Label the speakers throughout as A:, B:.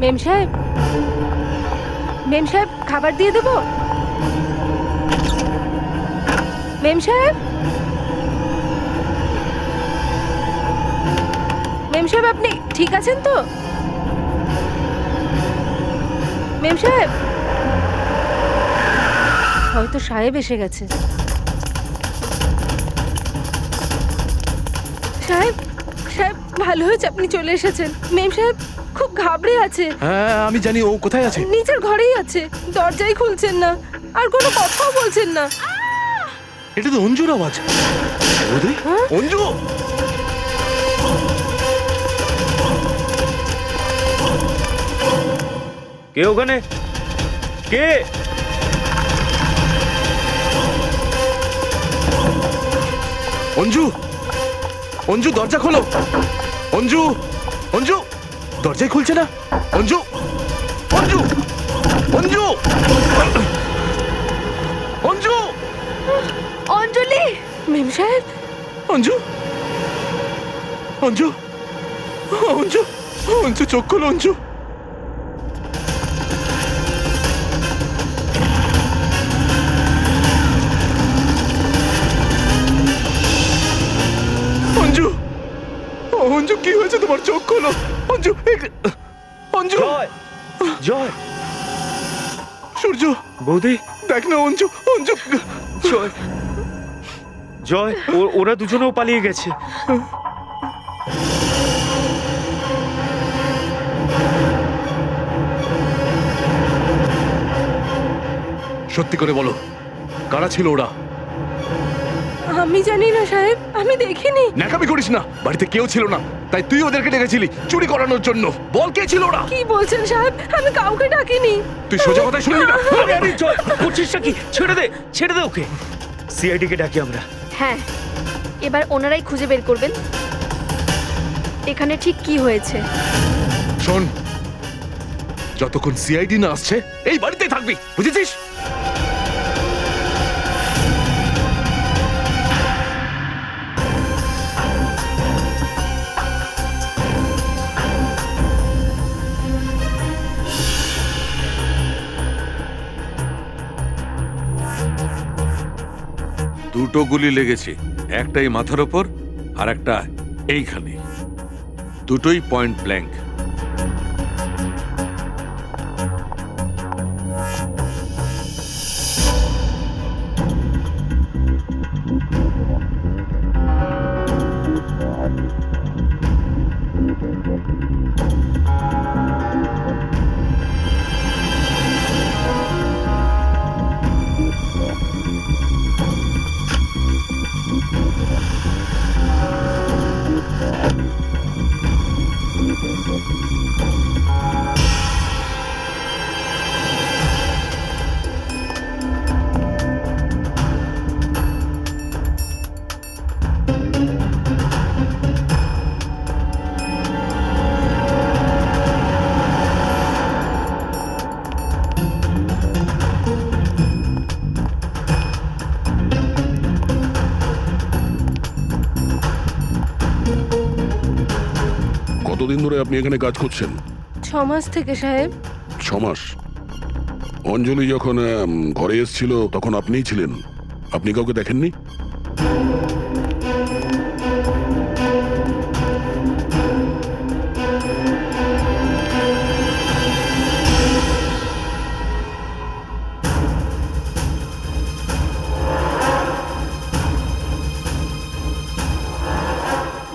A: মেম সাহেব, মেম সাহেব খাবার দিয়ে দেবো? মেম সাহেব, মেম সাহেব আপনি ঠিক আছেন তো? মেম সাহেব, হয়তো সাহেব এসে গেছে। সাহেব, সাহেব ভালো হয়েছে আপনি চলে এসেছেন। মেম সাহেব খুব ঘাবড়ে আছে।
B: হ্যাঁ আমি জানি, ও কোথায় আছে?
A: নিচের ঘরেই আছে, দরজাই খুলছেন না আর কোনো কথাও বলছেন না।
B: এটা তো অঞ্জুর আওয়াজ। বৌদি, অঞ্জু!
C: কে ওখানে? কে?
B: অঞ্জু, অঞ্জু দরজা খোলো। অঞ্জু, অঞ্জু দরজাই খুলছে না। অঞ্জু, অঞ্জু, অঞ্জু, অঞ্জু,
A: অঞ্জলি! মেম সাহেব,
B: অঞ্জু, অঞ্জু, অঞ্জু, অঞ্জু চোখ খোলো। অঞ্জু, অঞ্জু, অঞ্জু কি হয়েছে তোমার? চোখ খোলো অঞ্জু। অঞ্জু,
C: জয়, জয়,
B: সূর্য
C: বৌদি,
B: দেখ না অঞ্জু, অঞ্জু।
C: জয়, জয়, ওরা দুজনেও পালিয়ে গেছে।
B: সত্যি করে বলো, কারা ছিল ওরা?
A: আমি জানি না সাহেব, আমি দেখিনি।
B: ন্যাকামি করিস না, বাড়িতে কেউ ছিল না, তাই তুই ওদেরকে ডেকেছিলি চুরি করানোর জন্য। বল কে ছিল ওরা?
A: কি বলছেন সাহেব? আমি কাউকে ডাকিনি।
B: তুই সোজা কথাই শুনবি না?
C: আরে জয়, করছিসটা কি? ছেড়ে দে, ছেড়ে দে ওকে। সিআইডি কে ডাকি আমরা।
D: হ্যাঁ, এবার ওনারাই খুঁজে বের করবেন এখানে ঠিক কি হয়েছে।
B: শোন, যতক্ষণ সিআইডি না আসছে এই বাড়িতেই থাকবি, বুঝেছিস?
E: দুটো গুলি লেগেছে, একটাই মাথার ওপর আর একটা এইখানে। দুটোই পয়েন্ট ব্ল্যাঙ্ক।
F: কতদিন ধরে আপনি এখানে কাজ করছেন?
A: 6 মাস থেকে সাহেব।
F: 6 মাস। অঞ্জলি যখন ঘরে এসেছিল তখন আপনিই ছিলেন, আপনি কাউকে দেখেননি?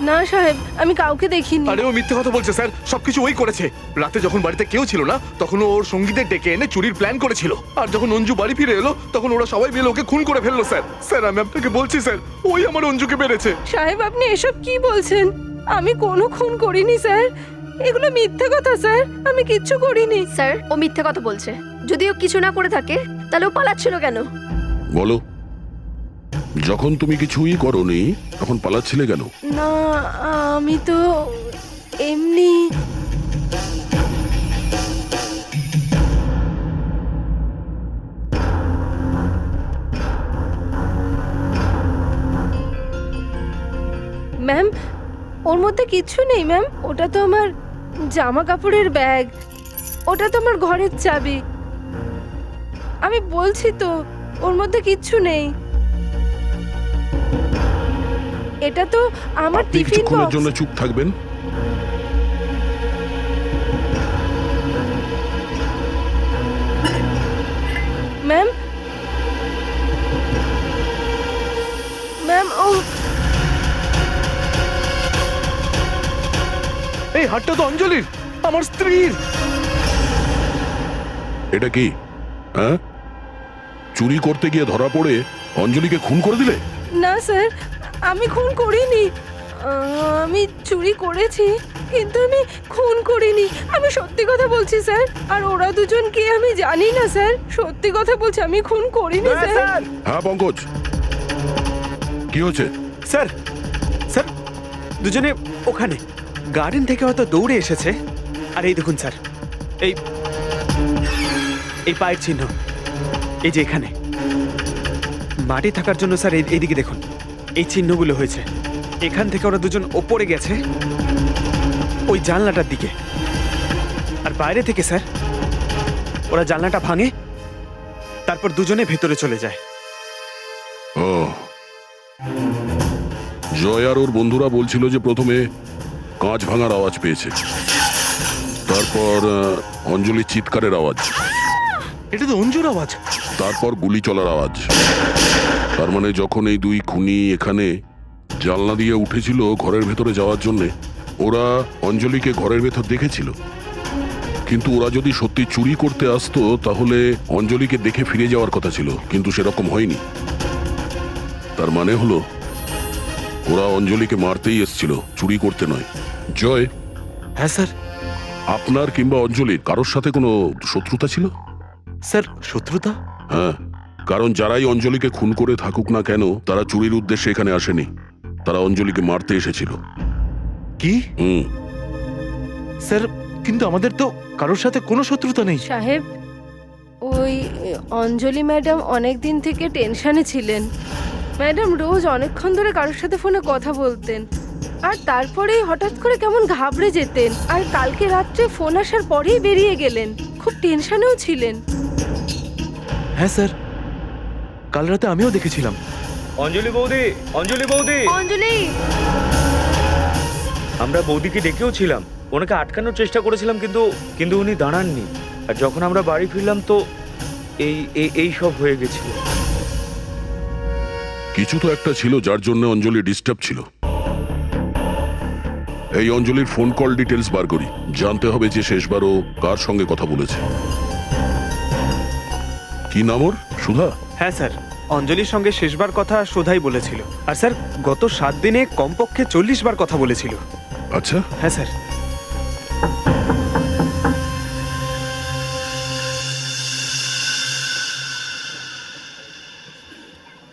A: না সাহেব, আমি কাউকে দেখিনি।
B: আরে ও মিথ্যে কথা বলছে স্যার, সবকিছু ওই করেছে। রাতে যখন বাড়িতে কেউ ছিল না তখন ও ওর সঙ্গীদের ডেকে এনে চুরির প্ল্যান করেছিল, আর যখন অঞ্জু বাড়ি ফিরে এলো তখন ওরা সবাই মিলে ওকে খুন করে ফেললো। স্যার, স্যার আমি আপনাকে বলছি স্যার, ওই আমার অঞ্জুকে মেরেছে।
A: সাহেব আপনি এসব কি বলছেন? আমি কোনো খুন করিনি স্যার, এগুলো মিথ্যে কথা স্যার, আমি কিচ্ছু করিনি।
D: স্যার, ও মিথ্যে কথা বলছে। যদি ও কিছু না করে থাকে তাহলে ও পালাচ্ছিল কেন?
F: বলো, যখন তুমি কিছুই করোনি তখন পালাচ্ছিলে কেন?
A: না, আমি তো এমনি। ম্যাম, ওর মধ্যে কিচ্ছু নেই ম্যাম, ওটা তো আমার জামা কাপড়ের ব্যাগ। ওটা তো আমার ঘরের চাবি। আমি বলছি তো ওর মধ্যে কিচ্ছু নেই। এটা তো আমার
F: আপনি
A: টিফিন
F: কিছুক্ষণের
A: বক্স।
F: জন্য চুপ থাকবেন?
A: ম্যাম, ম্যাম ও
B: এই হাতটা তো অঞ্জলির, আমার স্ত্রীর।
F: এটা কি? হ্যাঁ, চুরি করতে গিয়ে ধরা পড়ে অঞ্জলিকে খুন করে দিলে?
A: না স্যার, আমি খুন করিনি। আমি চুরি করেছি কিন্তু আমি খুন করিনি। আমি সত্যি কথা বলছি স্যার। আর ওরা দুজন কে আমি জানি না স্যার। সত্যি কথা বলছি, আমি খুন করিনি স্যার।
F: হ্যাঁ পঙ্কজ, কি হচ্ছে?
C: স্যার স্যার, দুজনে ওখানে গার্ডেন থেকে হয়তো দৌড়ে এসেছে। আর এই দেখুন স্যার, এই এই পায়ের চিহ্ন, এই যে এখানে মাটি থাকার জন্য স্যার এইদিকে দেখুন এই চিহ্নগুলো হয়েছে। এখান থেকে ওরা দুজন ওপরে গেছে ওই জানলাটার দিকে, আর বাইরে থেকে স্যার ওরা জানলাটা ভাঙে, তারপর দুজনে ভেতরে চলে যায়।
F: ও, জয় আর ওর বন্ধুরা বলছিল যে প্রথমে কাঁচ ভাঙার আওয়াজ পেয়েছে, তারপর অঞ্জলির চিৎকারের আওয়াজ,
B: এটা তো অঞ্জুর আওয়াজ।
F: তারপর গুলি চলার আওয়াজ। তার মানে যখন এই দুই খুনি এখানে জানলা দিয়ে উঠেছিল ঘরের ভেতরে যাওয়ার জন্য, ওরা অঞ্জলিকে ঘরের ভেতর দেখেছিল। কিন্তু ওরা যদি সত্যি চুরি করতে আসতো তাহলে অঞ্জলিকে দেখে ফিরে যাওয়ার কথা ছিল, কিন্তু সেরকম হয়নি। তার মানে হলো ওরা অঞ্জলিকে মারতেই এসেছিল, চুরি করতে নয়। জয়,
C: হ্যাঁ স্যার।
F: আপনার কিংবা অঞ্জলির কারোর সাথে কোনো শত্রুতা ছিল?
C: স্যার শত্রুতা?
F: হ্যাঁ, কারণ যারাই অঞ্জলিকে খুন করে থাকুক না কেন, তারা চুরির উদ্দেশ্যে এখানে আসেনি, তারা অঞ্জলিকে মারতে এসেছিল।
B: কি
F: হুম।
B: স্যার, কিন্তু আমাদের তো কারোর সাথে কোনো শত্রুতা নেই।
A: সাহেব, ওই অঞ্জলি ম্যাডাম অনেক দিন থেকে টেনশনে ছিলেন। ম্যাডাম রোজ অনেকক্ষণ ধরে কারোর সাথে ফোনে কথা বলতেন, আর তারপরেই হঠাৎ করে কেমন ঘাবড়ে যেতেন। আর কালকে রাত্রে ফোন আসার পরেই বেরিয়ে গেলেন। খুব টেনশনেও ছিলেন।
B: হ্যাঁ স্যার, কাল রাতে আমিও দেখেছিলাম।
C: অঞ্জলি বৌদি, অঞ্জলি বৌদি,
D: অঞ্জলি,
C: আমরা বৌদিকে ডেকেও ছিলাম, ওনাকে আটকানোর চেষ্টা করেছিলাম, কিন্তু উনি দাঁড়াননি। আর যখন আমরা বাড়ি ফিরলাম তো এই সব হয়ে গেছিল।
F: কিছু তো একটা ছিল যার জন্য অঞ্জলি ডিস্টার্ব ছিল। এই অঞ্জলির ফোন কল ডিটেলস বার করি, জানতে হবে যে শেষবারও কার সঙ্গে কথা বলেছে। কি নাম ওর? সুধা?
C: হ্যাঁ স্যার, অঞ্জলির সঙ্গে শেষবার কথা সুধাই বলেছিল। আর স্যার গত 7 দিনে কমপক্ষে 40 বার কথা বলেছিল।
F: আচ্ছা,
C: হ্যাঁ স্যার।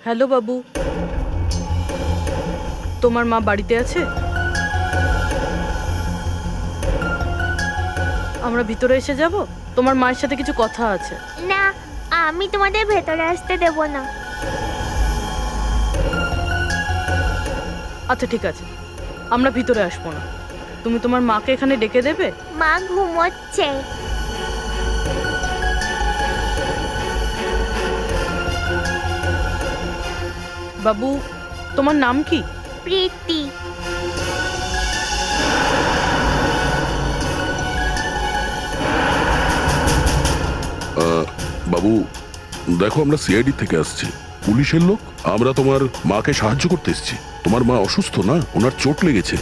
G: হ্যালো বাবু, তোমার মা বাড়িতে আছে? আমরা ভিতরে এসে যাব? তোমার মায়ের সাথে কিছু কথা আছে।
H: না, আমি তোমাদের ভেতরে আসতে দেব না।
G: আচ্ছা ঠিক আছে, আমরা ভিতরে আসবো না। তুমি তোমার মাকে এখানে ডেকে দেবে?
H: মা ঘুমোচ্ছে।
G: বাবু, তোমার নাম কি?
H: প্রীতি।
F: বাবু দেখো, আমরা সিআইডি থেকে আসছি, পুলিশের লোক। আমরা তোমার মাকে সাহায্য করতে এসেছি। তোমার মা অসুস্থ না, ওনার চোট লেগেছে।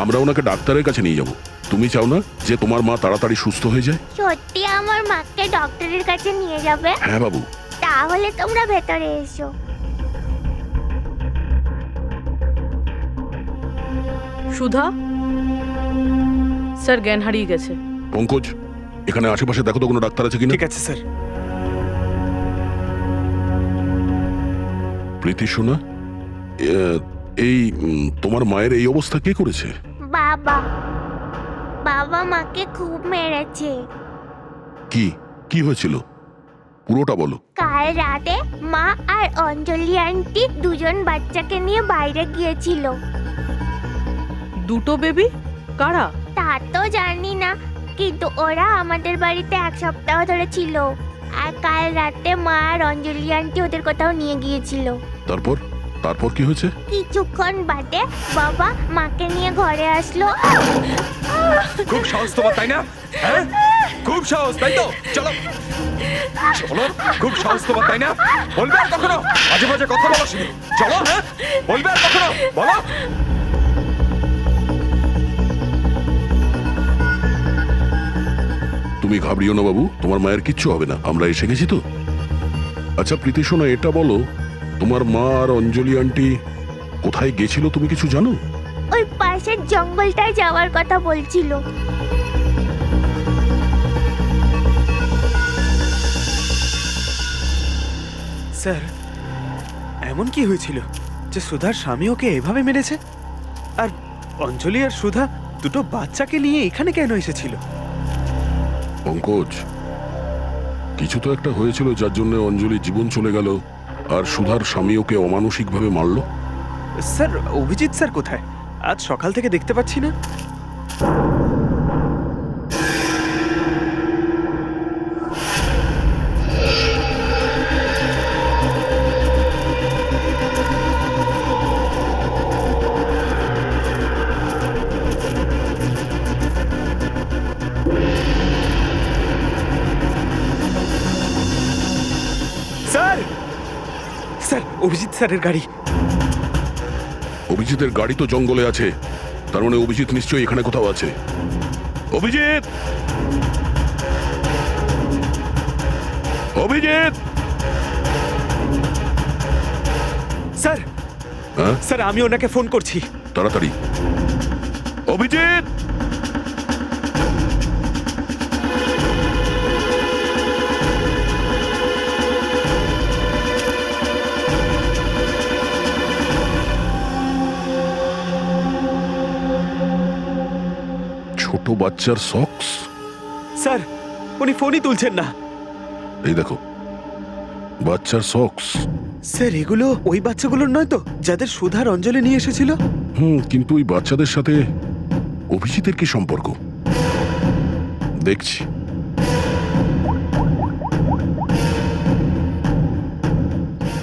F: আমরা ওনাকে ডাক্তারের কাছে নিয়ে যাব। তুমি চাও না যে তোমার মা তাড়াতাড়ি সুস্থ হয়ে যায়?
H: সত্যি আমার মাকে ডক্টরের কাছে নিয়ে যাবে?
F: হ্যাঁ বাবু।
H: তাহলে তোমরা ভেতরে এসো।
G: সুধা, স্যার জ্ঞান হারিয়ে গেছে।
F: পঙ্কজ, এখানে আশেপাশে দেখো তো কোনো ডাক্তার আছে কিনা।
C: ঠিক আছে স্যার।
F: প্রীতি শোনা, এই তোমার মায়ের এই অবস্থা কে করেছে?
H: বাবা, বাবা মাকে খুব মেরেছে।
F: কি কি হয়েছিল পুরোটা বলো।
H: কাল রাতে মা আর অঞ্জলি আন্টি দুজন বাচ্চাকে নিয়ে বাইরে গিয়েছিল।
G: দুটো বেবি? কারা?
H: তা তো জানি না, কিন্তু ওরা আমাদের বাড়িতে 1 সপ্তাহ ধরে ছিল। আর কাল রাতে মা আর অঞ্জলি আন্টি ওদের কোথাও নিয়ে গিয়েছিল।
F: তারপর তারপর কি হয়েছে?
H: কিছুক্ষণ বাদে বাবা মাকে নিয়ে ঘরে আসলো।
I: খুব সাহস তোমার, তাই না? হ্যাঁ, খুব সাহস, তাই তো? চলো চলো, খুব সাহস তোমার, তাই না? বলবে আর কখনো মাঝে মাঝে কথা বলো শুধু। চলো, হ্যাঁ, বলবে আর কখনো, বলো।
F: তুমি ঘাবড়িও না বাবু, তোমার মায়ের কিচ্ছু হবে না, আমরা এসে গেছি তো। আচ্ছা প্রীতি সোনা, এটা বলো, তোমার মা আর অঞ্জলি আন্টি কোথায় গেছিল তুমি কিছু জানো?
H: ওই পাশের জঙ্গলটায় যাওয়ার কথা বলছিল।
C: স্যার, এমন কি হয়েছিল যে সুধার স্বামী ওকে এভাবে মেরেছে? আর অঞ্জলি আর সুধা দুটো বাচ্চাকে নিয়ে এখানে কেন এসেছিল?
F: পঙ্কজ, কিছু তো একটা হয়েছিল যার জন্য অঞ্জলি জীবন চলে গেল আর সুধার স্বামী ওকে অমানসিকভাবে মারলো।
C: স্যার, অভিজিৎ স্যার কোথায়? আজ সকাল থেকে দেখতে পাচ্ছি না। স্যার, স্যার, অভিজিৎ স্যারের গাড়ি।
F: অভিজিতের গাড়ি তো জঙ্গলে আছে, তার মানে অভিজিৎ নিশ্চয়ই এখানে কোথাও আছে। অভিজিৎ, অভিজিৎ!
C: স্যার,
F: হ্যাঁ,
C: স্যার, আমি ওনাকে ফোন করছি।
F: তাড়াতাড়ি। অভিজিৎ! ছোট বাচ্চার সক্স।
C: স্যার, উনি ফোনই তুলছেন না।
F: এই দেখো, বাচ্চার সক্স।
C: স্যার, এগুলো ওই বাচ্চাগুলোর নয় তো যাদের সুধার অঞ্জলি নিয়ে এসেছিল?
F: কিন্তু ওই বাচ্চাদের সাথে অভিজিতের কি সম্পর্ক? দেখছি।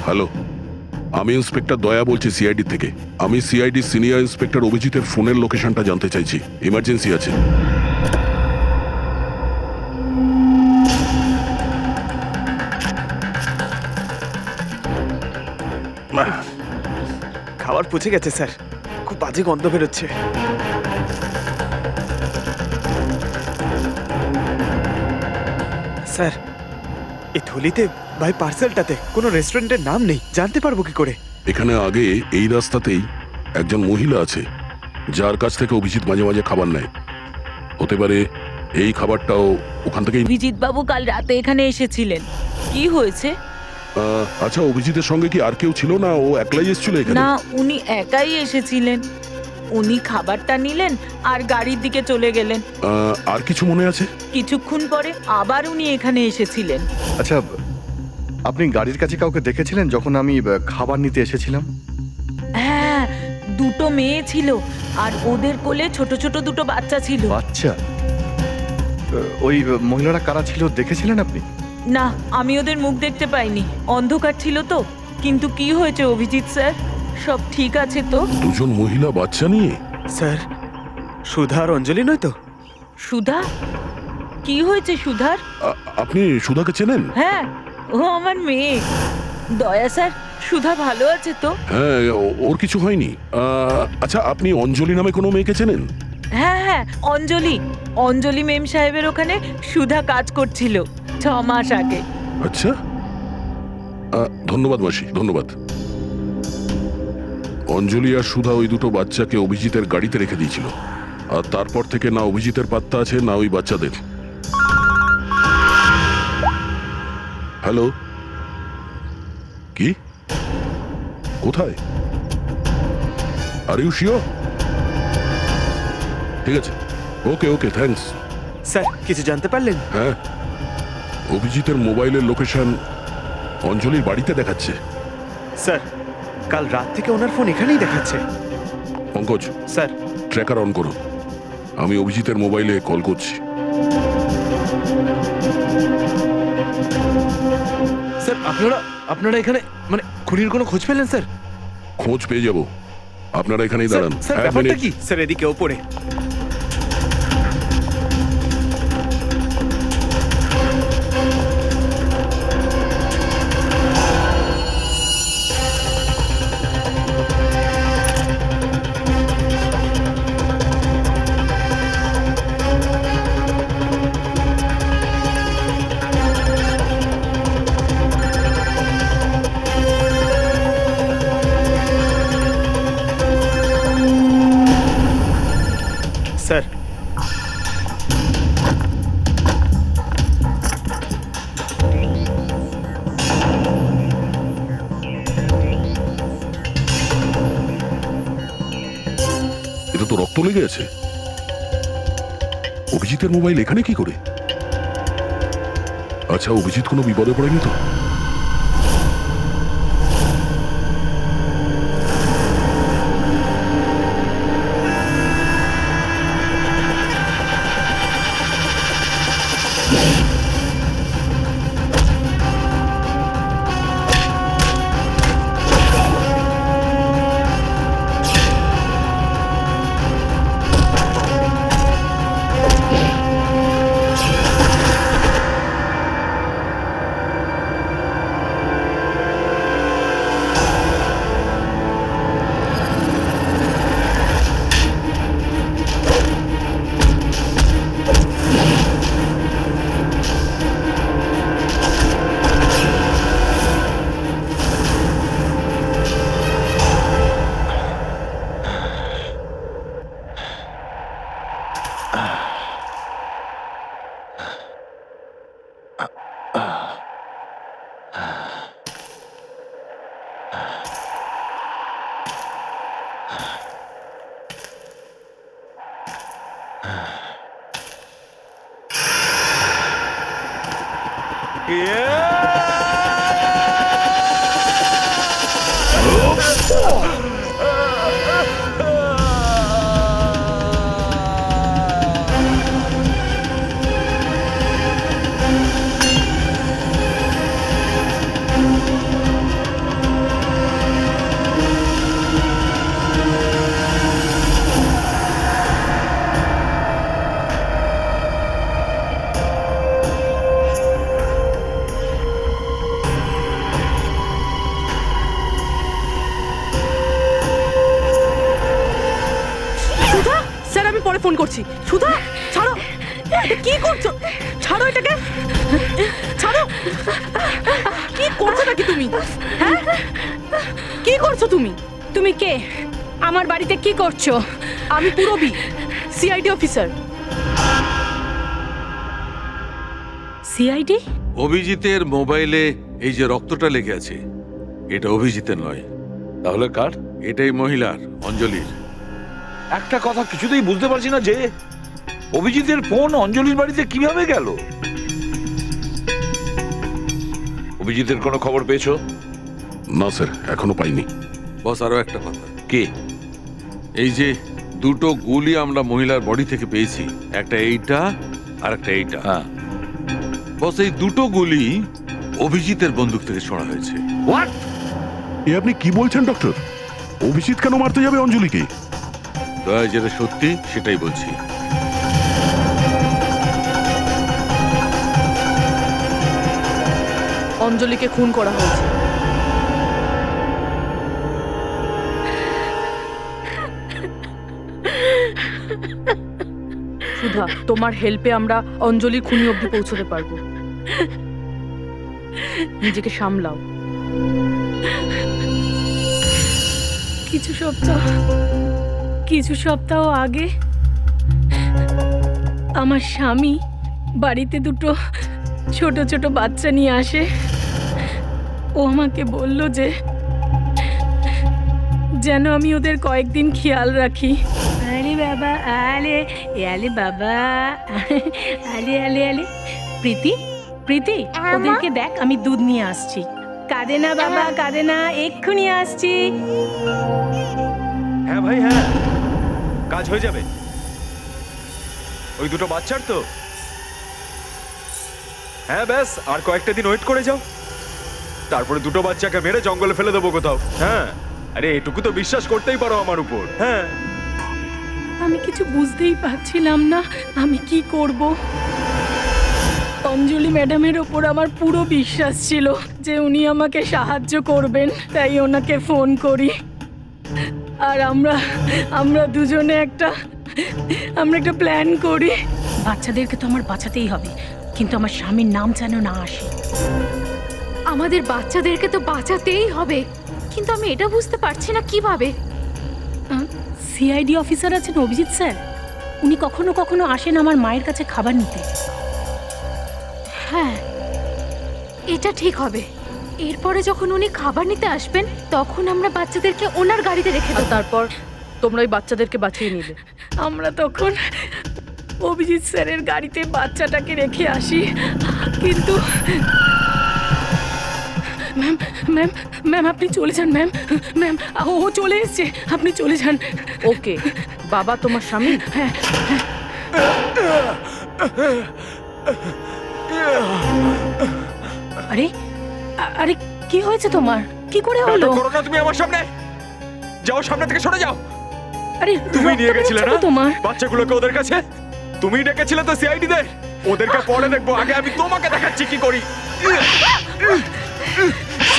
F: হ্যালো, আমি ইন্সপেক্টর দয়া বলছি সিআইডি থেকে। আমি সিআইডি সিনিয়র ইন্সপেক্টর অভিজিতের ফোনের লোকেশনটা জানতে চাইছি, ইমার্জেন্সি আছে।
C: খাবার পচে গেছে স্যার, খুব বাজে গন্ধ বেরোচ্ছে। স্যার, এই থলিতে ভাই পার্সেলটাতে কোনো রেস্টুরেন্টের নাম নেই, জানতে পারবো কি করে?
F: এখানে আগে এই রাস্তাতেই একজন মহিলা আছে যার কাছ থেকে অভিজিৎ মাঝে মাঝে খাবার নেয়। হতে পারে এই খাবারটাও ওখান থেকেই।
J: অভিজিৎ বাবু কাল রাতে এখানে এসেছিলেন, কি হয়েছে?
F: আচ্ছা, অভিজিতের সঙ্গে কি আর কেউ ছিল না, ও একলাই এসেছিল এখানে?
J: না, উনি একাই এসেছিলেন। উনি খাবারটা নিলেন আর গাড়ির দিকে চলে গেলেন।
F: আর কিছু মনে আছে?
J: কিছুক্ষণ পরে আবার উনি এখানে এসেছিলেন।
B: আচ্ছা, আপনি গাড়ির কাছে কাউকে দেখেছিলেন যখন আমি খাবার নিতে এসেছিলাম?
J: হ্যাঁ, দুটো মেয়ে ছিল আর ওদের কোলে ছোট ছোট দুটো বাচ্চা ছিল।
B: বাচ্চা? ওই মহিলারা কারা ছিল দেখেছিলেন আপনি?
J: না, আমি ওদের মুখ দেখতে পাইনি, অন্ধকার ছিল তো। কিন্তু কি হয়েছে অভিজিৎ স্যার, সব ঠিক আছে তো?
F: দুজন মহিলা বাচ্চা নিয়ে?
C: স্যার, সুধা আর অঞ্জলি নয় তো?
J: সুধা? কি হয়েছে সুধার?
F: আপনি সুধাকে চেনেন?
J: হ্যাঁ, ও আমার মেয়ে। দয়া স্যার, সুধা ভালো আছে তো?
F: হ্যাঁ, ওর কিছু হয়নি। আচ্ছা, আপনি অঞ্জলি নামে কোনো মেয়েকে চেনেন?
J: হ্যাঁ হ্যাঁ, অঞ্জলি। অঞ্জলি মেম সাহেবের ওখানে সুধা কাজ করছিল 6 মাস আগে।
F: আচ্ছা, ধন্যবাদ মাসি, ধন্যবাদ। অঞ্জলি আর সুধা ওই দুটো বাচ্চাকে অভিজিতের গাড়িতে রেখে দিয়েছিল, আর তারপর থেকে না অভিজিতের পাত্তা আছে না ওই বাচ্চাদের। হ্যালো, কি? কোথায়? Are you sure? ঠিক আছে, ওকে ওকে, থ্যাঙ্কস।
C: স্যার, কিছু জানতে পারলেন?
F: হ্যাঁ, অভিজিতের মোবাইলের লোকেশন অঞ্জলির বাড়িতে দেখাচ্ছে।
C: স্যার, কাল রাত থেকে ওনার ফোন এখানেই দেখাচ্ছে।
F: পঙ্কজ,
C: স্যার,
F: ট্র্যাকার অন করো, আমি অভিজিতের মোবাইলে কল করছি।
B: স্যার আপনারা এখানে মানে খুনির কোনো খোঁজ পেলেন স্যার?
F: খোঁজ পেয়ে যাব, আপনারা এখানেই দাঁড়ান।
B: স্যার
F: এক
B: ব্যাপারটা
F: মিনিট।
B: কি?
C: স্যার এদিকে ওপরে। স্যার
F: এটা তো রক্ত লেগে আছে। অভিজিতের মোবাইল এখানে কি করে? আচ্ছা, অভিজিৎ কোনো বিপদে পড়েনি তো?
G: স্যার আমি পরে ফোন করছি। সুধা ছাড়ো, এটা কি করছো? ছাড়ো এটাকে, ছাড়ো। কি করছো নাকি তুমি? হ্যাঁ কি করছো তুমি?
A: তুমি কে? আমার বাড়িতে কি করছো?
G: আমি পুরবী, সিআইডি অফিসার।
A: সিআইডি?
E: অভিজিতের মোবাইলে এই যে রক্তটা লেগে আছে, এটা অভিজিতের নয়।
I: তাহলে কার?
E: এটাই মহিলার, অঞ্জলির।
I: একটা কথা কিছুতেই বুঝতে পারছি না যে অভিজিতের ফোন অঞ্জলির বাড়িতে কিভাবে গেল। অভিজিতের কোনো খবর পেয়েছো?
F: না স্যার, এখনো পাইনি।
E: বস আরো একটা কথা,
I: কি?
E: এই যে দুটো গুলি আমরা মহিলার বডি থেকে পেয়েছি, একটা এইটা আর একটা এইটা।
I: হ্যাঁ।
E: বস এই দুটো গুলি অভিজিতের বন্দুক থেকে ছোড়া হয়েছে।
I: হোয়াট?
F: এ আপনি কি বলছেন ডক্টর? অভিজিৎ কেন মারতে যাবে অঞ্জলিকে?
E: দয়া, যেটা সত্যি সেটাই বলছি।
G: অঞ্জলিকে খুন করা হয়েছে। সুধা, তোমার হেল্পে আমরা অঞ্জলির খুনি অবধি পৌঁছতে পারবো। নিজেকে সামলাও।
A: কিছু সপ্তাহ আগে আমার স্বামী বাড়িতে দুটো ছোট ছোট বাচ্চা নিয়ে আসে। ও আমাকে বলল যে যেন আমি ওদের কয়েকদিন খেয়াল রাখি। আরে বাবা, আলে আলে বাবা, আলে আলে আলে। প্রীতি, প্রীতি, ওদেরকে দেখ, আমি দুধ নিয়ে আসছি। কাঁদে না বাবা, কাঁদে না, এক্ষুনি আসছি।
I: হ্যাঁ ভাই, হ্যাঁ, কাজ হয়ে যাবে। ওই দুটো বাচ্চার তো হ্যাঁ ব্যাস আর কয়েকটা দিন ওয়েট করে যাও, তারপরে দুটো বাচ্চাকে মেরে জঙ্গলে ফেলে দেবো কোথাও। হ্যাঁ, আরে এটুকু তো বিশ্বাস করতেই পারো আমার উপর। হ্যাঁ,
G: আমি কিছু বুঝতেই পারছিলাম না আমি কি করব। অঞ্জলি ম্যাডামের ওপর আমার পুরো বিশ্বাস ছিল যে উনি আমাকে সাহায্য করবেন, তাই ওনাকে ফোন করি। আর আমরা দুজনে একটা প্ল্যান করি। বাচ্চাদেরকে তো আমার বাঁচাতেই হবে, কিন্তু আমার স্বামীর নাম যেন না আসে।
D: আমাদের বাচ্চাদেরকে তো বাঁচাতেই হবে, কিন্তু আমি এটা বুঝতে পারছি না কিভাবে।
G: সিআইডি অফিসার আছেন অভিজিৎ স্যার, উনি কখনো কখনো আসেন আমার মায়ের কাছে খাবার নিতে।
D: হ্যাঁ, এটা ঠিক হবে। এরপরে যখন উনি খাবার নিতে আসবেন তখন আমরা বাচ্চাদেরকে ওনার গাড়িতে রেখে
G: আর
D: দেব।
G: তারপর তোমরা ওই বাচ্চাদেরকে বাঁচিয়ে নিলে। আমরা তখন অভিজিৎ স্যারের গাড়িতে বাচ্চাটাকে রেখে আসি, কিন্তু ম্যাম ম্যাম ম্যাম আপনি চলে যান। ম্যাম ম্যাম ও চলে এসছে, আপনি চলে যান। ওকে বাবা, তোমার স্বামী? হ্যাঁ। আরে আরে কি হয়েছে তোমার? কি করে হলো?
I: করো না তুমি আমার সামনে, যাও সামনে থেকে সরে যাও।
G: আরে
I: তুমি নিয়ে
G: রক্ত
I: গেছিলে
G: বেরোচ্ছে
I: না
G: তো তোমার?
I: বাচ্চাগুলোকে ওদের কাছে? তুমি ডেকেছিলে তো সিআইডি দের? ওদেরকে পরে দেখবো, আগে আমি তোমাকে দেখাচ্ছি কি করি।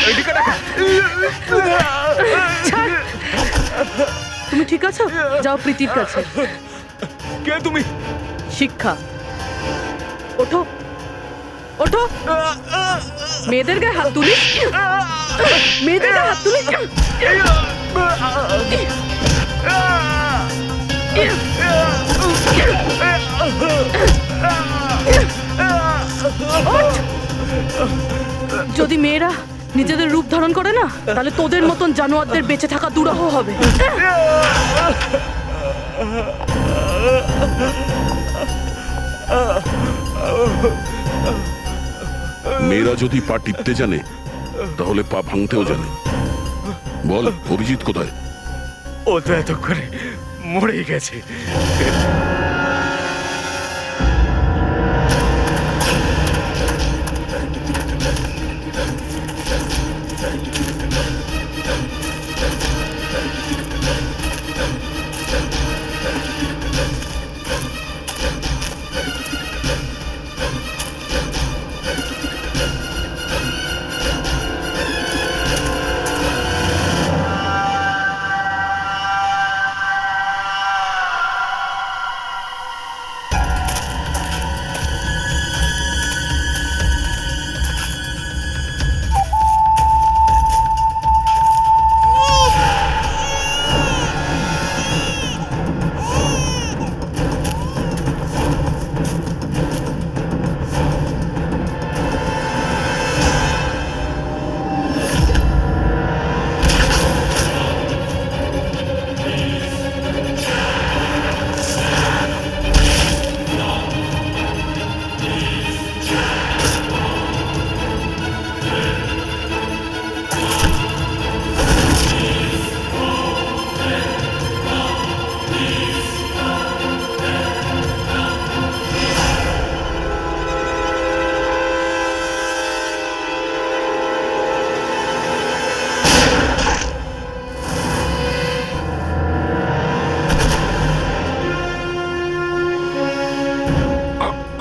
I: এইদিকে দেখা।
G: তুমি ঠিক আছো? যাও প্রীতির কাছে।
I: কে তুমি?
G: শিক্ষা, ওঠো ওঠো। মেয়েদের গায়ে হাত তুলি, মেয়েদের গায়ে হাত তুলি। যদি মেয়েরা নিজেদের রূপ ধারণ করে না, তাহলে তোদের মতন জানোয়ারদের বেঁচে থাকা দুরূহ হবে।
F: মেয়েরা যদি পা টিপতে জানে তাহলে পা ভাঙতেও জানে। বল অভিজিৎ কোথায়?
I: ও তো এতক্ষণে মরেই গেছে।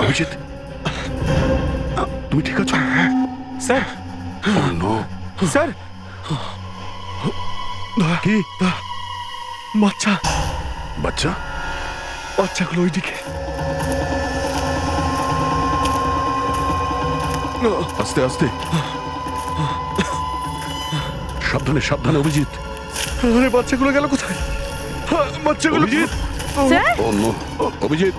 F: অভিজিৎ, তুমি ঠিক আছো?
I: Sir,
F: Oh, no.
I: স্যার,
F: কি
I: বাচ্চা
F: বাচ্চা?
I: বাচ্চাগুলো ওইদিকে।
F: আস্তে আস্তে, সাবধানে সাবধানে অভিজিৎ।
I: আরে বাচ্চাগুলো গেল কোথায়? বাচ্চাগুলো
F: অভিজিৎ, ও নো, অভিজিৎ,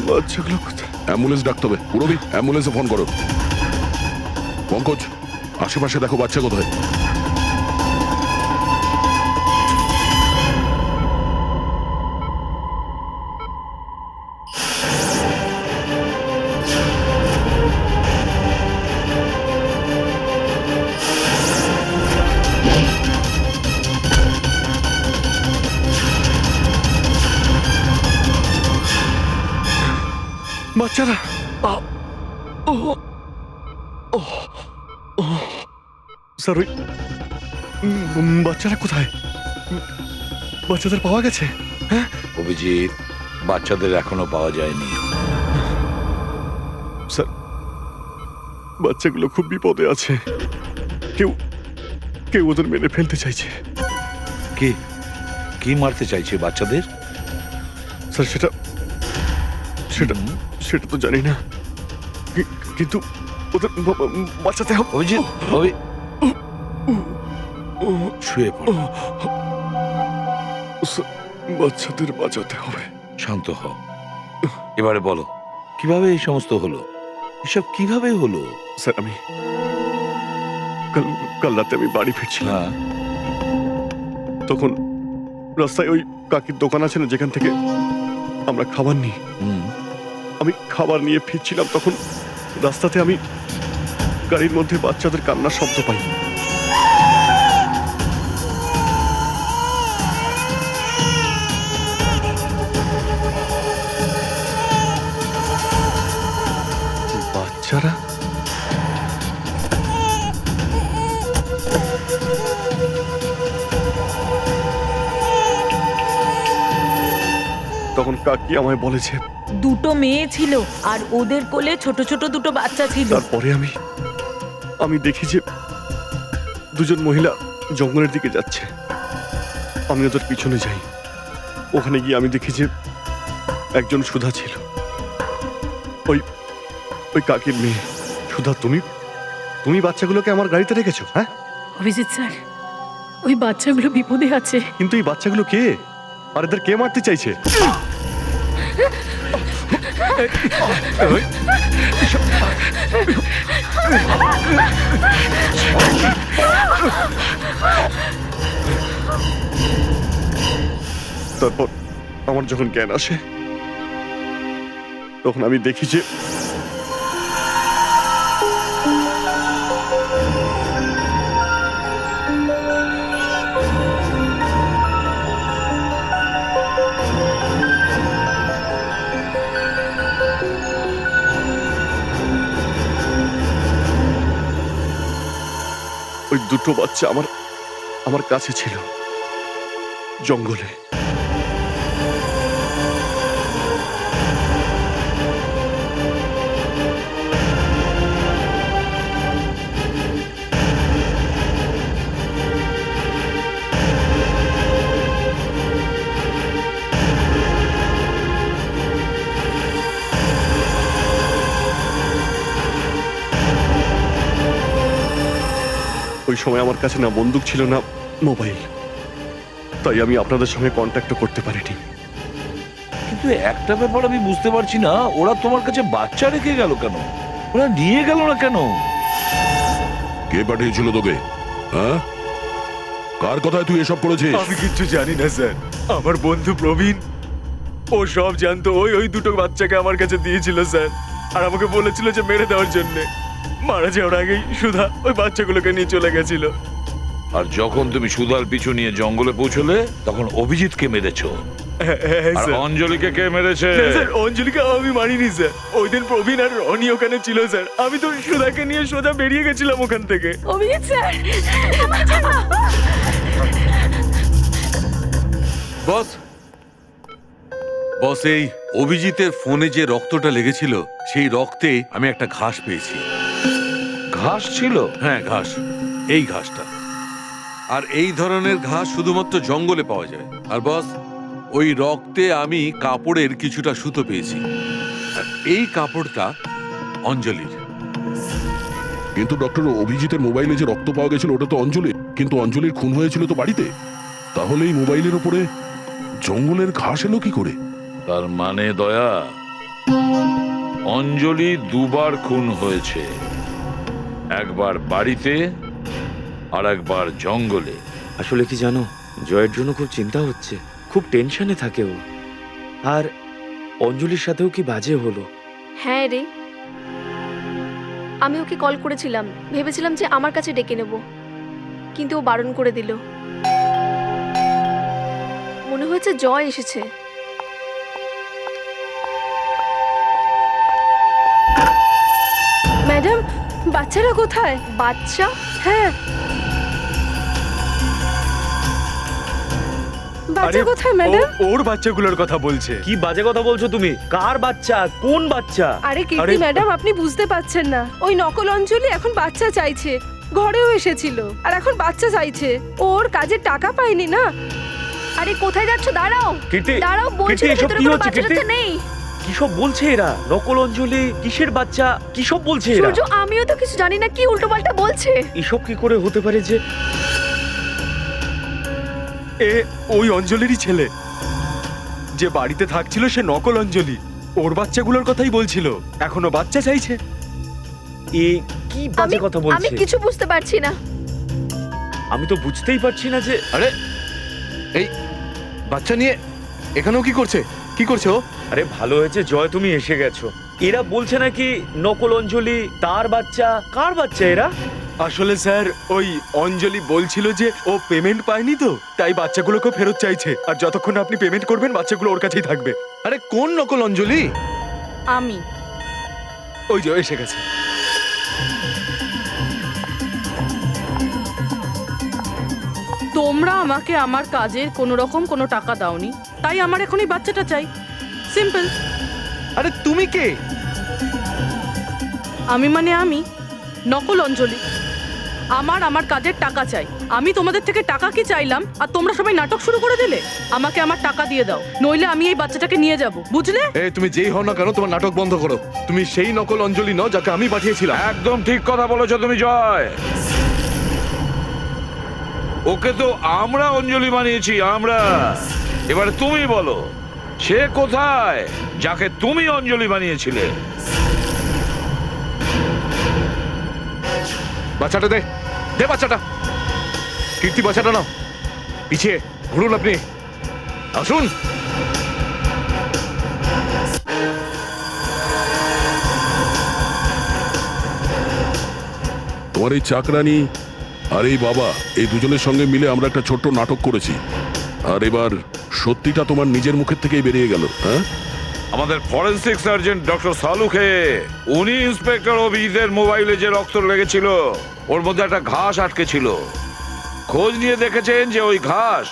I: বাচ্চাগুলো কোথায়?
F: অ্যাম্বুলেন্স ডাকতে হবে। পুরবি, অ্যাম্বুলেন্সে ফোন করো। পঙ্কজ, আশেপাশে দেখো বাচ্চা কোথায়।
B: বাচ্চারা স্যার ওই বাচ্চারা কোথায়? বাচ্চাদের পাওয়া গেছে? হ্যাঁ
E: অভিজিৎ, বাচ্চাদের এখনো পাওয়া যায়নি।
B: স্যার, বাচ্চাগুলো খুব বিপদে আছে। কেউ কেউ ওদের মেরে ফেলতে চাইছে।
E: কে কি মারতে চাইছে বাচ্চাদের?
B: স্যার সেটা সেটা সেটা তো জানি না, কিন্তু ওদের বাঁচাতে হবে।
E: অভিজিৎ, শুয়ে পড়ো।
B: স্যার, বাচ্চাদের বাঁচাতে হবে।
E: শান্ত হও। এবারে বলো, কিভাবে এই সমস্ত হলো? এসব কিভাবে হলো?
B: স্যার আমি কাল রাতে আমি বাড়ি ফিরছিলাম।
E: হ্যাঁ,
B: তখন রাস্তায় ওই কাকির দোকান আছে না, যেখান থেকে আমরা খাবার নিই। আমি খাবার নিয়ে ফিরছিলাম, তখন রাস্তাতে আমি গাড়ির মধ্যে বাচ্চাদের কান্নার শব্দ পাই। বাচ্চারা তখন কাকি আমায় বলেছে।
J: দুটো মেয়ে ছিল আর ওদের কোলে ছোট ছোট দুটো বাচ্চা ছিল।
B: তারপরে আমি দেখি যে দুজন মহিলা জঙ্গলের দিকে যাচ্ছে। আমি ওদের পিছনে যাই। ওখানে গিয়ে আমি দেখি যে একজন সুধা ছিল, ওই ওই কাকির মেয়ে। সুধা, তুমি বাচ্চাগুলোকে আমার গাড়িতে রেখেছো? হ্যাঁ,
D: অভিজিৎ স্যার, ওই বাচ্চাগুলো বিপদে আছে।
B: কিন্তু এই বাচ্চাগুলো কে? আর এদের কে মারতে চাইছে? তারপর আমার যখন জ্ঞান আসে, তখন আমি দেখি যে ওই দুটো বাচ্চা আমার কাছে ছিল, জঙ্গলে। ওই সময় আমার কাছে না বন্দুক ছিল না মোবাইল, তাই আমি আপনাদের সঙ্গে কন্ট্যাক্টও করতে পারিনি।
E: কিন্তু একটা ব্যাপার আমি বুঝতে পারছি না, ওরা তোমার কাছে বাচ্চা রেখে গেল কেন? ওরা নিয়ে গেল না কেন?
F: কে পাঠিয়েছিল তোকে? হ্যাঁ, কার কথায় তুই এসব করেছিস?
I: আমি কিচ্ছু জানি না স্যার। আমার বন্ধু প্রবীণ, ও সব জানতো। ওই দুটো বাচ্চাকে আমার কাছে দিয়েছিল স্যার, আর আমাকে বলেছিল যে মেরে দেওয়ার জন্য। মারা যাওয়ার আগেই সুধা ওই বাচ্চাগুলোকে নিয়ে চলে গেছিল।
E: আর যখন তুমি সুধার পিছু নিয়ে জঙ্গলে পৌঁছলে, তখন অভিজিৎকে মেরেছো। আর অঞ্জলিকে কে মেরেছে?
I: স্যার, অঞ্জলিকে আমি মারিনি স্যার। ওই দিন প্রবীণ আর রনি ওখানে ছিল স্যার। আমি তো সুধাকে নিয়ে সোজা বেরিয়ে গেছিলাম ওখান থেকে।
D: অভিজিৎ স্যার,
E: বস, বস, এই অভিজিতের ফোনে যে রক্তটা লেগেছিল, সেই রক্তে আমি একটা ঘাস পেয়েছি। ঘাস ছিল? হ্যাঁ, ঘাস। এই ঘাসটা। আর এই ধরনের ঘাস শুধুমাত্র জঙ্গলে পাওয়া যায়। আর বস, ওই রক্তে আমি কাপড়ের কিছুটা সুতো পেয়েছি। আর এই কাপড়টা অঞ্জলির।
F: কিন্তু ডক্টর, অভিজিতের মোবাইলে যে রক্ত পাওয়া গেছিল ওটা তো অঞ্জলির, কিন্তু অঞ্জলির খুন হয়েছিল তো বাড়িতে। তাহলে এই মোবাইলের উপরে জঙ্গলের ঘাস এলো কি করে?
E: তার মানে দয়া, অঞ্জলি দুবার খুন হয়েছে, একবার বাড়িতে আর একবার জঙ্গলে।
K: আসলে কি জানো, জয়ের জন্য খুব চিন্তা হচ্ছে, খুব টেনশনে থাকে ও। আর অঞ্জলির সাথেও কি বাজে হলো।
A: হ্যাঁ রে, আমি ওকে কল করেছিলাম, ভেবেছিলাম যে আমার কাছে ডেকে নেব, কিন্তু ও বারণ করে দিল। মনে হয়েছে জয় এসেছে। ম্যাডাম, বাচ্চারা কোথায়?
D: বাচ্চা?
A: হ্যাঁ, বাচ্চা কোথায় ম্যাডাম?
C: ওর বাচ্চাগুলোর কথা বলছে।
K: কি বাজে কথা বলছো তুমি? কার বাচ্চা? কোন বাচ্চা?
A: আরে কীর্তি ম্যাডাম, আপনি বুঝতে পারছেন না। ওই নকল অঞ্জলি এখন বাচ্চা চাইছে। ঘরেও এসেছিল আর এখন বাচ্চা চাইছে। ওর কাজের টাকা পায়নি না।
D: আরে কোথায় যাচ্ছ? দাঁড়াও
K: কীর্তি,
D: দাঁড়াও, বলছি
K: কীর্তি, এসব
D: ভেতরে
K: কি
D: কোনো
K: হচ্ছে,
D: বাচ্চা
K: কীর্তি?
D: টাচ্চা নেই।
K: কি সব বলছে এরা? নকল অঞ্জলি? কিসের বাচ্চা? কি সব বলছে এরা?
D: সূর্য, আমিও তো কিছু জানি না, কি উল্টোপাল্টা বলছে।
K: এসব কি করে হতে পারে যে
C: ওই অঞ্জলিরই ছেলে যে বাড়িতে থাকছিল, সে নকল অঞ্জলি। ওর বাচ্চাগুলোর কথাই বলছিল, এখনো বাচ্চা চাইছে।
K: এ কি বাজে কথা
D: আমি
K: বলছে?
D: কিছু বুঝতে পারছি না।
K: আমি তো বুঝতেই পারছি না যে
B: আরে এই বাচ্চা নিয়ে এখানেও কি করছে? কি করছে ও?
K: আরে ভালো হয়েছে জয় তুমি এসে গেছো। এরা বলছে নাকি নকল অঞ্জলি তার বাচ্চা। কার বাচ্চা এরা?
C: আসলে স্যার, ওই অঞ্জলি বলছিল যে ও পেমেন্ট পায়নি, তো তাই বাচ্চাগুলোকে ফেরত চাইছে। আর যতক্ষণ আপনি পেমেন্ট করবেন, বাচ্চাগুলো ওর কাছেই থাকবে।
B: আরে কোন নকল অঞ্জলি?
G: আমি
C: ওই যে এসে গেছে।
G: তোমরা আমাকে আমার কাজের কোনো রকম কোনো টাকা দাওনি, তাই আমার এখন এই বাচ্চাটা চাই। সিম্পল।
B: আরে তুমি কে?
G: আমি মানে আমি নকল অঞ্জলি। আমার কাজের টাকা চাই। আমি তোমাদের থেকে টাকা কি চাইলাম আর তোমরা সবাই নাটক শুরু করে দিলে? আমাকে আমার টাকা দিয়ে দাও, নইলে আমি এই বাচ্চাটাকে নিয়ে যাব, বুঝলে?
B: তুমি যেই হও না কেন, তোমার নাটক বন্ধ করো। তুমি সেই নকল অঞ্জলি নও যাকে আমি পাঠিয়েছিলাম।
E: একদম ঠিক কথা বলেছো তুমি জয়। ওকে তো আমরা অঞ্জলি বানিয়েছি, আমরা। এবারে তুমি বলো, সে কোথায় যাকে তুমি অঞ্জলি বানিয়েছিলে?
B: বাচ্চাটা দে, দে বাচ্চাটা। কীর্তি, বাচ্চাটা নাও। পিছিয়ে ঘুরুন আপনি, আসুন।
F: তোমার এই চাকরানি আর এই বাবা, এই দুজনের সঙ্গে মিলে আমরা একটা ছোট্ট নাটক করেছি। আর এবার সত্যিটা তোমার নিজের মুখের থেকেই বেরিয়ে গেল। হ্যাঁ,
E: আমাদের ফরেনসিক সার্জন ডক্টর সালুখে, উনি ইন্সপেক্টর অভিজিতের মোবাইলে যে রক্ত লেগেছিল, ওর মধ্যে একটা ঘাস আটকে ছিল। খোঁজ নিয়ে দেখেছেন যে ওই ঘাস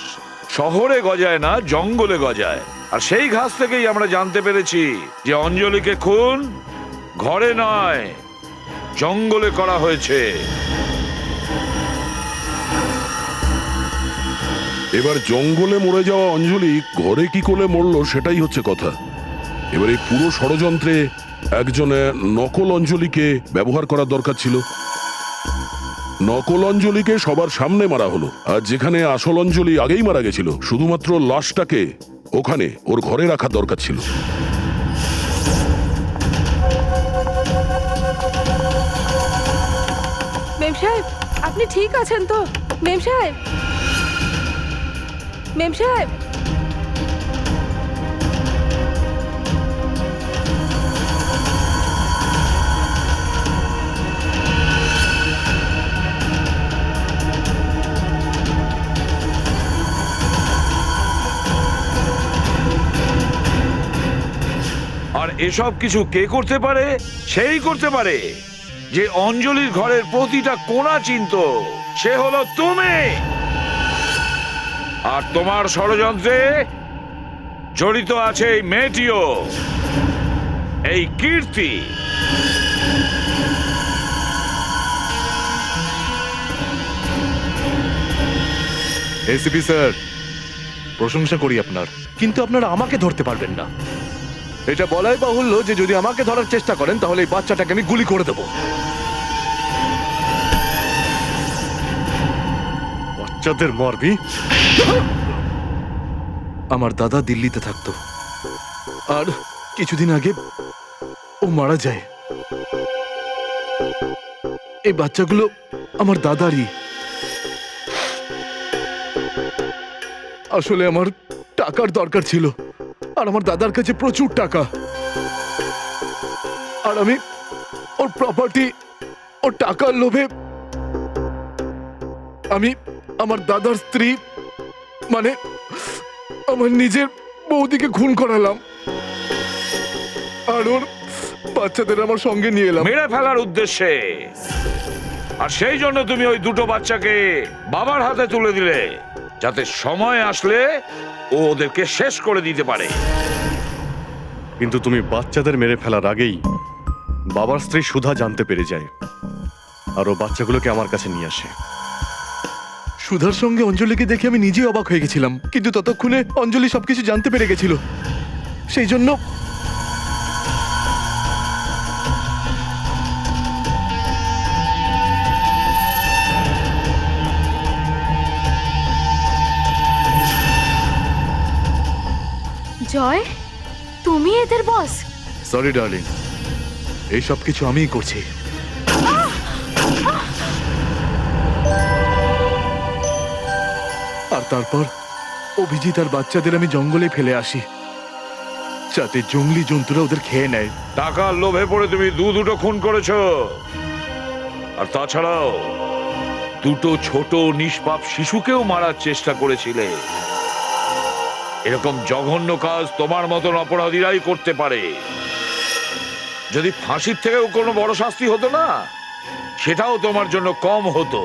E: শহরে গজায় না, জঙ্গলে গজায়। আর সেই ঘাস থেকেই আমরা জানতে পেরেছি যে অঞ্জলিকে খুন ঘরে নয়, জঙ্গলে করা হয়েছে।
F: এবার জঙ্গলে মরে যাওয়া অঞ্জলি ঘরে কি করে মরলো সেটাই হচ্ছে কথা। এবার এই পুরো ষড়যন্ত্রে একজনের নকল অঞ্জলিকে ব্যবহার করার দরকার ছিল। নকল অঞ্জলিকে সবার সামনে মারা হলো, আর যেখানে আসল অঞ্জলি আগেই মারা গেছিল, শুধুমাত্র লাশটাকে ওখানে ওর ঘরে রাখার দরকার ছিল।
A: মেম সাহেব, আপনি ঠিক আছেন তো? মেম সাহেব, মেম সাহেব।
E: আর এসব কিছু কে করতে পারে? সেই করতে পারে যে অঞ্জলির ঘরের প্রতিটা কোণা চিনত, সে হলো তুমি। আর তোমার ষড়যন্ত্রে জড়িত আছে এই মেয়েটিও, এই কীর্তি।
B: এসিপি স্যার, প্রশংসা করি আপনার, কিন্তু আপনারা আমাকে ধরতে পারবেন না। এটা বলাই বাহুল্য যে যদি আমাকে ধরার চেষ্টা করেন তাহলে এই বাচ্চাটাকে আমি গুলি করে দেব। বাচ্চাদের মারবি? আমার দাদা দিল্লিতে থাকতো, আর কিছুদিন আগে ও মারা যায়। এই বাচ্চাগুলো আমার দাদারই। আসলে আমার টাকার দরকার ছিল, আর আমার দাদার কাছে প্রচুর টাকা। আর আমি ওর প্রপার্টি, ওর টাকার লোভে আমি আমার দাদার স্ত্রী, মানে আমার নিজের বৌদিকে খুন করালাম। আর ওর বাচ্চাদের আমার সঙ্গে নিয়ে এলাম।
L: মেরে ফেলার উদ্দেশ্যে। আর সেই জন্য তুমি ওই দুটো বাচ্চাকে বাবার হাতে তুলে দিলে, যাতে সময় আসলে ও ওদেরকে শেষ করে দিতে পারে।
M: কিন্তু তুমি বাচ্চাদের মেরে ফেলার আগেই বাবার স্ত্রী সুধা জানতে পেরে যায়, আর ও বাচ্চাগুলোকে আমার কাছে নিয়ে আসে।
B: সুধার সঙ্গে অঞ্জলিকে দেখে আমি নিজেই অবাক হয়ে গেছিলাম, কিন্তু ততক্ষণে অঞ্জলি সবকিছু জানতে পেরে গেছিল। সেই জন্য
D: জয়, তুমি এদের বস?
B: সরি ডার্লিং, এই সব কিছু আমিই করছি। আর তারপর অভিজিৎ আর বাচ্চাদের আমি জঙ্গলে ফেলে আসি, যাতে জঙ্গলি জন্তুরা ওদের খেয়ে নেয়।
L: টাকার লোভে পড়ে তুমি দুটো খুন করেছো, আর তাছাড়াও দুটো ছোট নিষ্পাপ শিশুকেও মারার চেষ্টা করেছিলে। এরকম জঘন্য কাজ তোমার মতন অপরাধীরাই করতে পারে। যদি ফাঁসির থেকেও কোনো বড় শাস্তি হতো না, সেটাও তোমার জন্য কম হতো।